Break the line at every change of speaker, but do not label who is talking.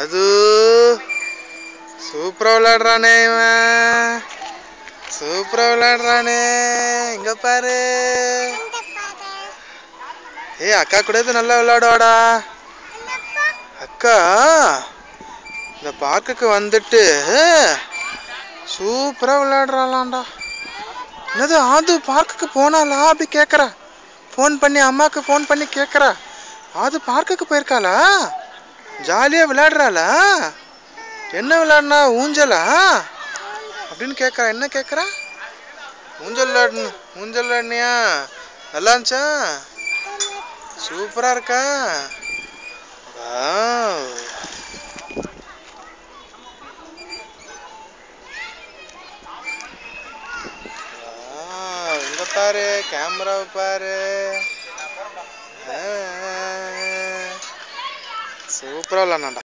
அது சூப்பரா விளையாடுறானே இவன். சூப்பரா விளையாடுறானே. இங்க பாரு. ஏய் அக்கா கூட நல்லா விளையாடுவாடா. அக்கா இந்த பார்க்குக்கு வந்துட்டு சூப்பரா விளையாடுறாளாண்டா. என்னது ஆது பார்க்குக்கு போனாலா அப்படி கேக்குறா. ஃபோன் பண்ணி அம்மாக்கு ஃபோன் பண்ணி கேக்குறா. ஆது பார்க்குக்கு போயிருக்காளா? ஜாலியா விளையாடுறாளா? என்ன விளையாடுனா? ஊஞ்சலா அப்படின்னு கேக்குறா. என்ன கேக்குறா? ஊஞ்சல் விளையாடுனியா? நல்லா இருந்துச்சா? சூப்பரா இருக்கா? இங்க பாரு, கேமராவை பாரு. சூப்பரா விளையாடுனாண்டா.